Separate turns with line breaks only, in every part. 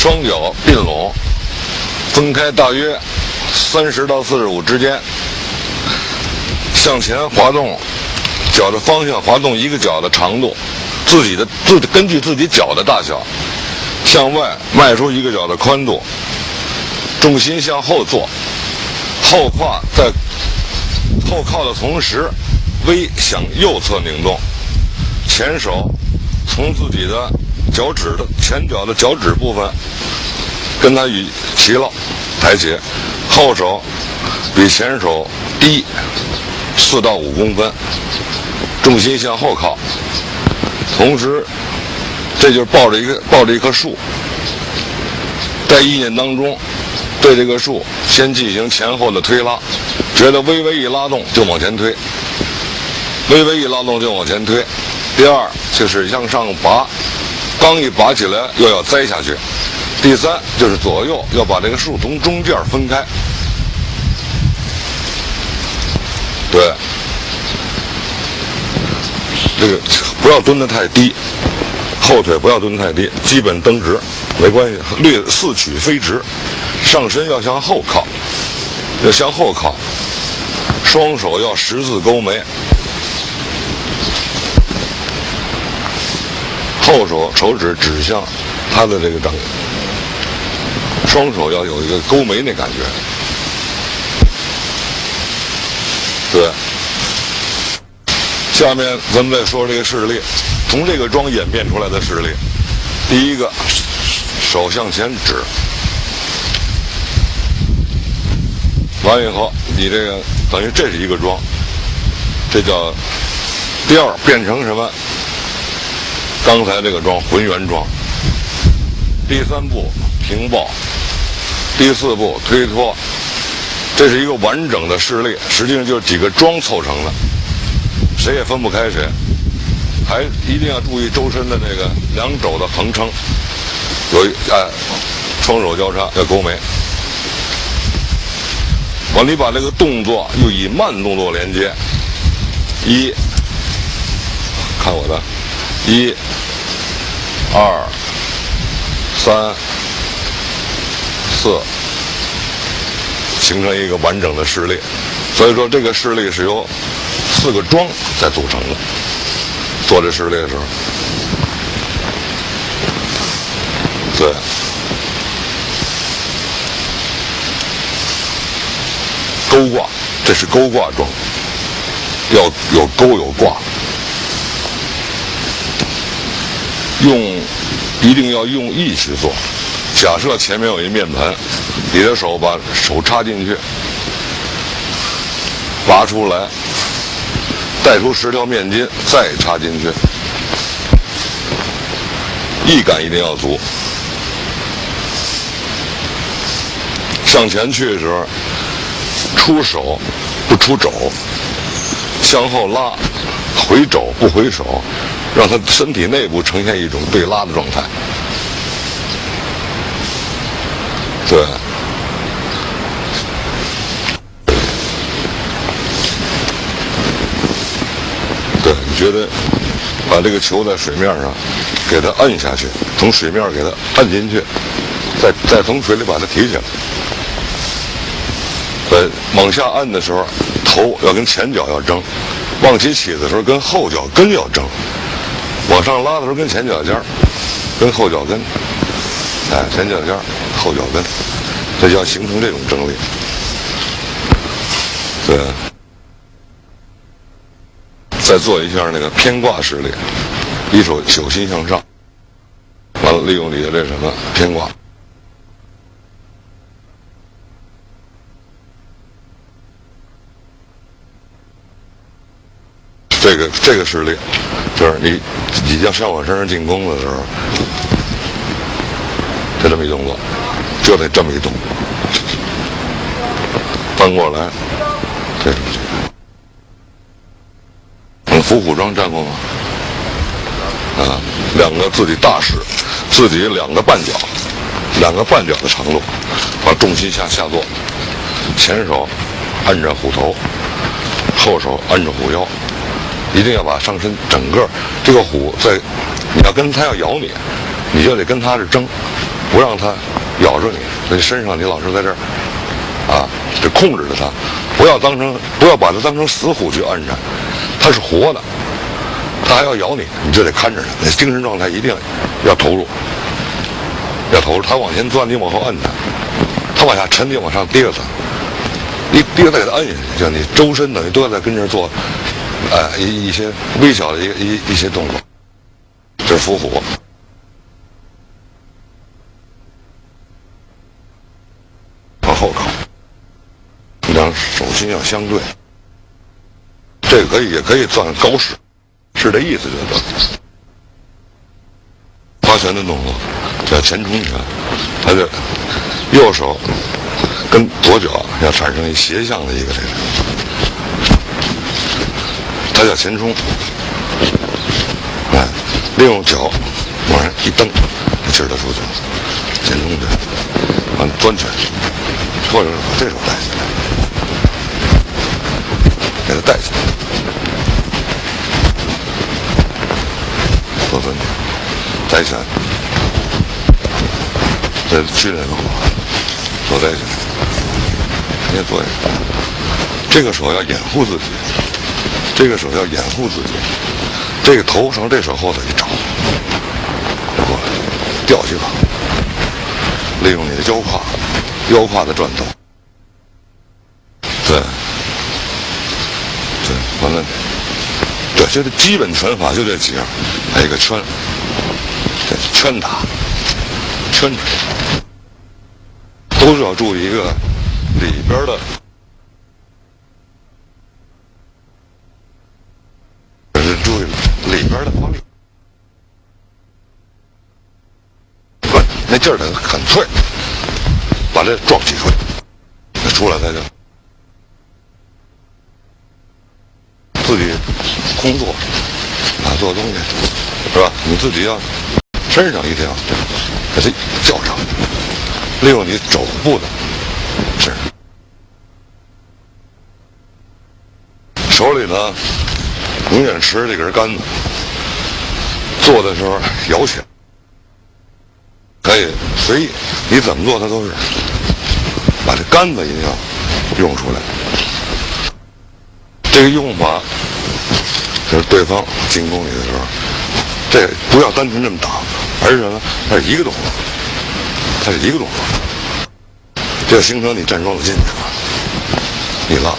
双脚并拢，分开大约30到45之间，向前滑动，脚的方向滑动一个脚的长度，根据自己脚的大小，向外迈出一个脚的宽度，重心向后坐，后胯在后靠的同时微向右侧拧动，前手从自己的脚趾的前脚的脚趾部分跟它与齐了抬起，后手比前手低4到5公分，重心向后靠，同时这就是抱着一棵树，在意念当中对这个树先进行前后的推拉，觉得微微一拉动就往前推，微微一拉动就往前推。第二就是向上拔，刚一拔起来又要栽下去。第三就是左右要把这个树从中间分开。对，这个不要蹲得太低，后腿不要蹲得太低，基本蹬直没关系，略似曲非直，上身要向后靠，要向后靠，双手要十字勾眉，后手手指指向他的这个掌，双手要有一个勾眉那感觉。对，下面咱们再说这个示例，从这个桩演变出来的示例。第一个，手向前指，完以后你这个等于这是一个桩，这叫第二变成什么？刚才这个桩浑圆桩。第三步平抱，第四步推脱，这是一个完整的示例，实际上就是几个桩凑成的，谁也分不开谁。还一定要注意周身的这个两肘的横撑，双手交叉要勾眉。完，你把这个动作又以慢动作连接，看我的，1、2、3、4，形成一个完整的示例。所以说，这个示例是由4个桩在组成的。做这示例的时候，对，勾挂，这是勾挂桩，要有勾有挂，一定要用意去做。假设前面有一面盆，你的手把手插进去，拔出来，带出10条面筋，再插进去，意感一定要足。向前去的时候，出手不出肘，向后拉，回肘不回手，让他身体内部呈现一种对拉的状态。对。对，你觉得把这个球在水面上给它摁下去，从水面给它摁进去，再从水里把它提起来。往下摁的时候，头要跟前脚要争；往起的时候，跟后脚跟要争；往上拉的时候，跟前脚尖跟后脚跟，前脚尖后脚跟，这就要形成这种张力。对。再做一下那个偏挂示例，一手心向上，完了利用你的这什么偏挂。这个示例，就是你要向我身上进攻的时候，就这么一动作，就得这么一动，翻过来，这种。伏虎桩站过吗？两个自己大使，自己2个半脚的长度，把重心下坐，前手按着虎头，后手按着虎腰，一定要把上身整个这个虎你要跟它要咬你，你就得跟它是争，不让它咬着你，那身上你老是在这儿啊，这控制着它，不要把它当成死虎去按着，它是活的，它还要咬你，你就得看着它，那精神状态一定要投入，它往前钻，你往后摁它，它往下沉，你往上跌它，你跌再给它摁下去，叫你周身等于都要在跟这儿做，一些微小的一些动作，这是伏虎。往后靠，你两手心要相对，这个也可以算高式，是这意思就得。划拳的动作叫前冲拳，它的右手跟左脚要产生一斜向的一个这个，它叫前冲。利用脚往上一蹬，劲儿就出去了。前冲拳，完钻拳，或者是把这手带起来，给它带起来，做钻拳，带拳，这训练方法，做带拳，你也做一个。这个手要掩护自己，这个手要掩护自己。这个头从这手后头一找，过来吊起膀，利用你的腰胯的转动，对，完了，对，这个基本拳法就这几样，还有一个圈，圈打，圈锤，都是要注意一个里边的。注意里边的发力，那劲儿得很脆，把这撞击出来，那出来它就自己工作做东西是吧？你自己要身上一定要给它较上，利用你肘部的身上，手里呢永远持着这根杆子，做的时候摇起来，可以随意，你怎么做它都是，把这杆子一定要用出来。这个用法就是对方进攻你的时候，这不要单纯这么打，而是什么？它是一个动作，这形成你站桩的进去了，你拉。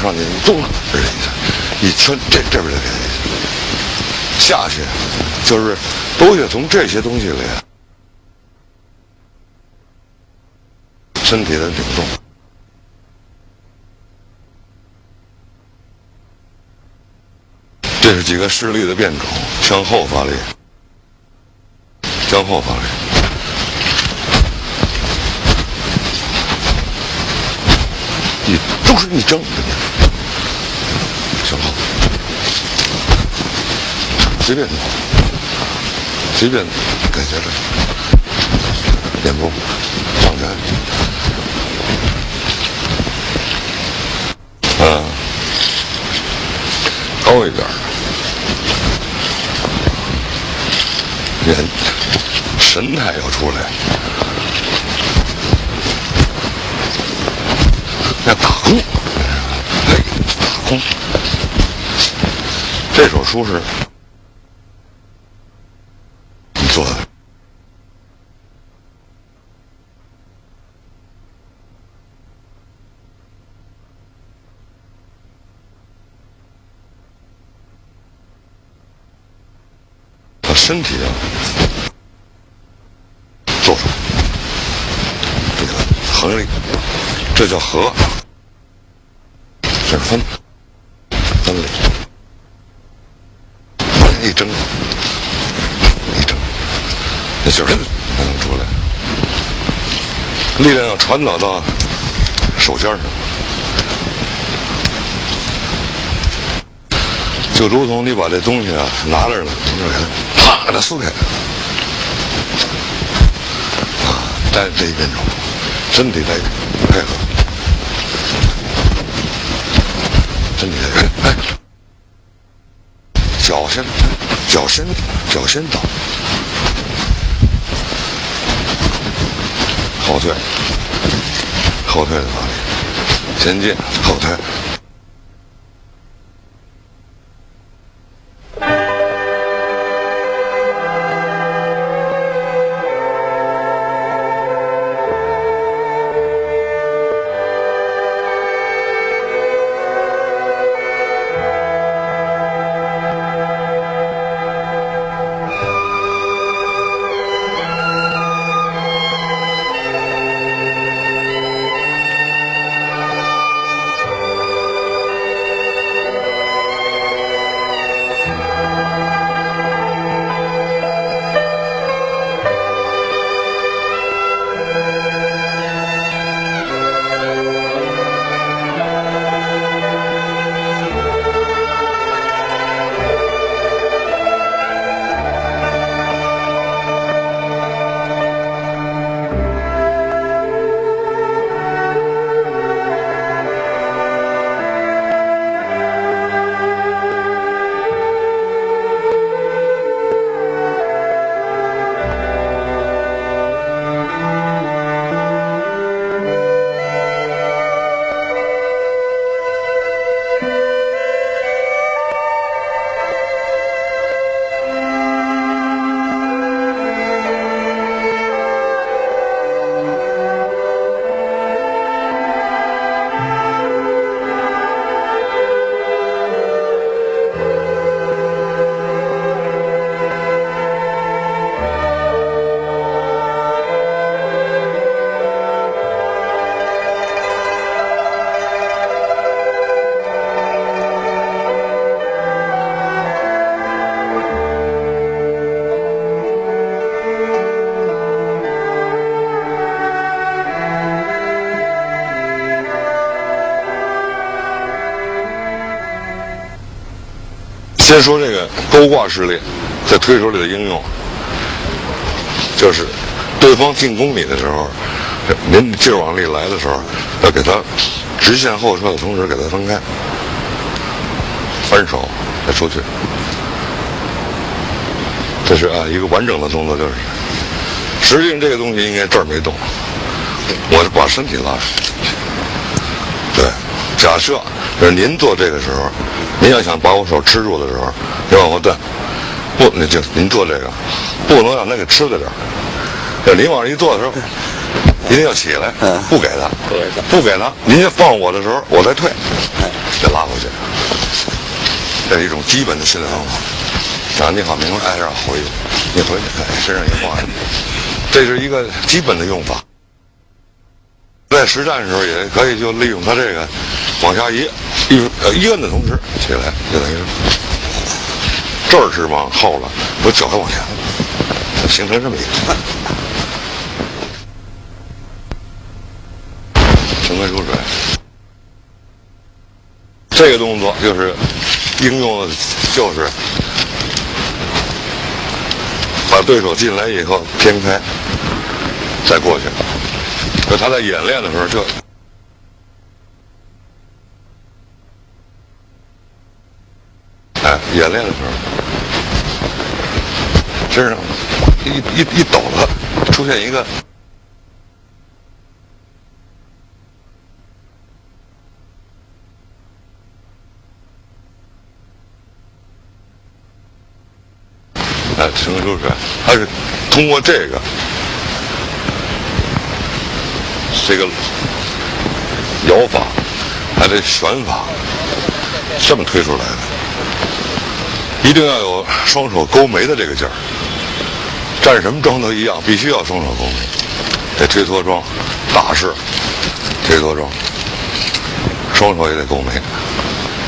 上去一动，这一下一圈，这边就给下去，就是都得从这些东西里，身体的扭动，这是几个施力的变种，向后发力，向后发力。你都是一争，向后，随便感觉着脸部上拳，高一点，人神态要出来。要打空，打空，这手出是你做的，把身体做出这个横力，这叫合。这是分力，一争，那劲儿才能出来，力量要传导到手尖上，就如同你把这东西拿着了，你就给它啪给它撕开，带这一变种，身体得配合。身体的脚脚先倒，后退的发力，前进后退。先说这个勾挂式力在推手里的应用，就是对方进攻你的时候，您劲儿往里来的时候，要给他直线后撤的同时给他分开，翻手再出去。这是一个完整的动作，就是实际上这个东西应该这儿没动，我是把身体拉出去。对，假设就是您做这个时候，您要想把我手吃住的时候，你往后蹬，不，那就您做这个，不能让那个吃在这儿。就您往上一坐的时候，一定要起来，不给他，您放我的时候，我再退，再拉回去。这是一种基本的训练方法。啊，你好，明白？让回去，你回去，身上一晃，这是一个基本的用法。在实战的时候也可以就利用它这个往下一摁的同时起来，就等于这儿是往后了，我脚还往前了，形成这么一个乘开出水。这个动作就是应用的，就是把对手进来以后偏开，再过去。就他在演练的时候就。演练的时候，身上一抖了，出现一个乘开出水，它是通过这个摇法，还得旋法，这么推出来的。一定要有双手勾眉的这个劲儿，站什么桩都一样，必须要双手勾眉。这推脱桩、大式推脱桩，双手也得勾眉，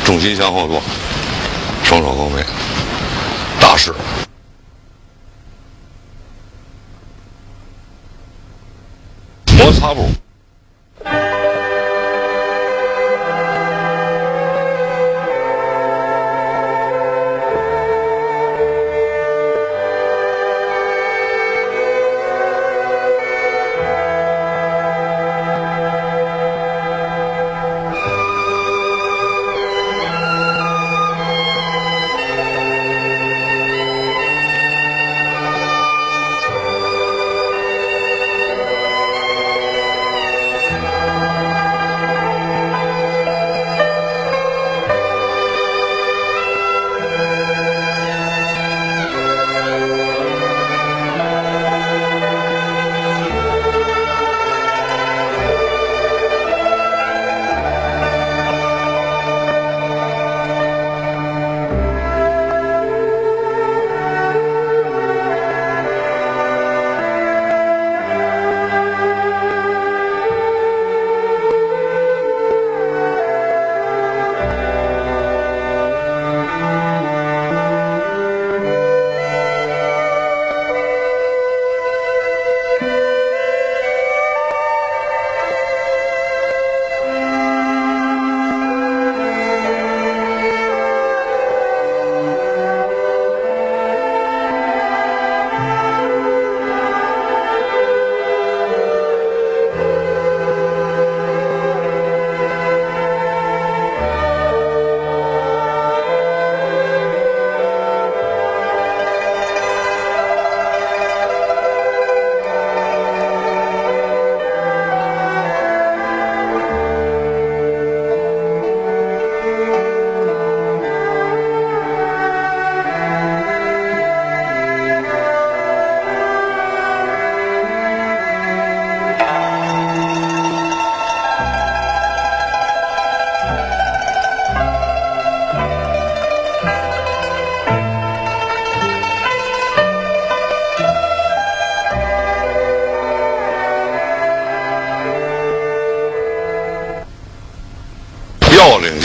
重心向后坐，双手勾眉，大式。摩擦步。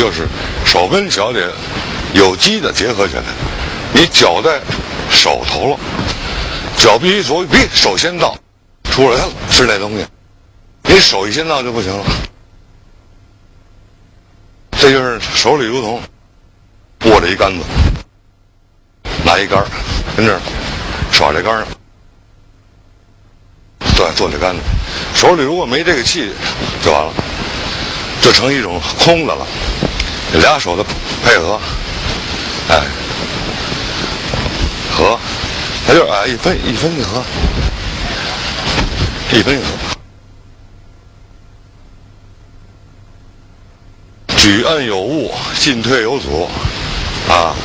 就是手跟脚得有机的结合起来。你脚在手头了，脚必须手比手先到，出来了是那东西，你手一先到就不行了。这就是手里如同握着一杆子，拿一杆跟这儿耍这杆儿，对，做这杆子。手里如果没这个气就完了，就成一种空的了。俩手的配合，哎，合，它就是哎一分一合，一分一合。举摁有物，进退有阻，啊。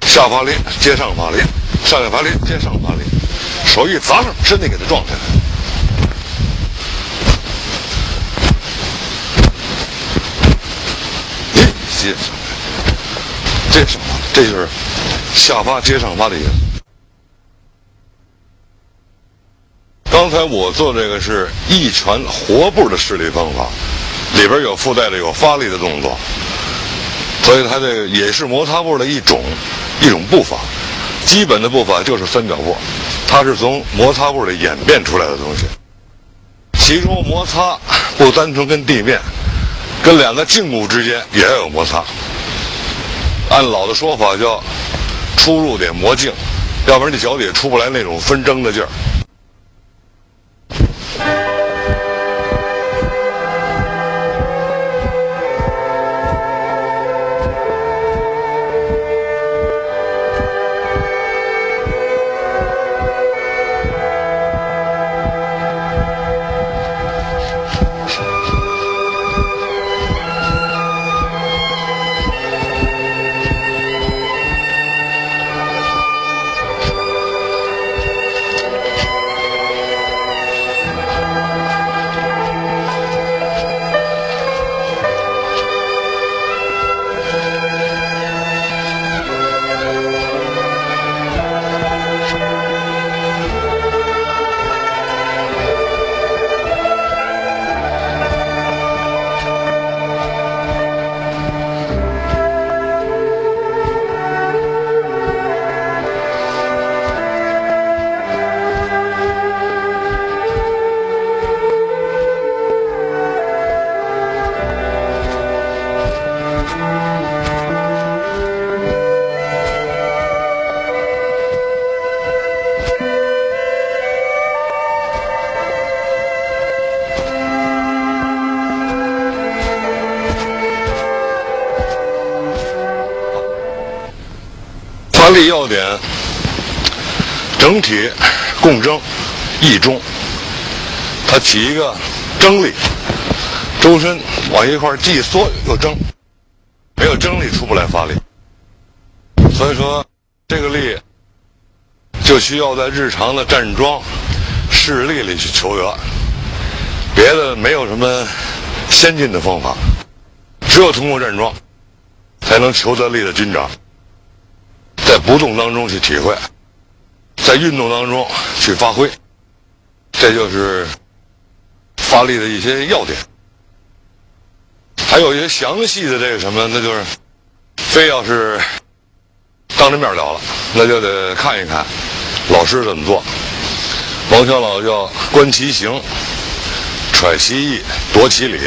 下发力接上发力，上下发力接上发力，手一砸上，身体给它撞起来。接上来，接上发，这就是下发接上发的意思。刚才我做这个是一拳活步的施力方法，里边有附带着有发力的动作，所以它这个也是摩擦步的一种步法。基本的步法就是三脚步，它是从摩擦步里演变出来的东西。其中摩擦不单纯跟地面，跟两个静物之间也要有摩擦。按老的说法叫出入点磨镜，要不然你脚底也出不来那种纷争的劲儿。发力要点：整体共争，一中，它起一个争力，周身往一块既缩又争，没有争力出不来发力。所以说，这个力就需要在日常的站桩、试力里去求得，别的没有什么先进的方法，只有通过站桩才能求得力的均长。在不动当中去体会，在运动当中去发挥，这就是发力的一些要点。还有一些详细的这个什么，那就是非要是当着面聊了，那就得看一看老师怎么做。王小老叫观其形，揣其意，夺其理。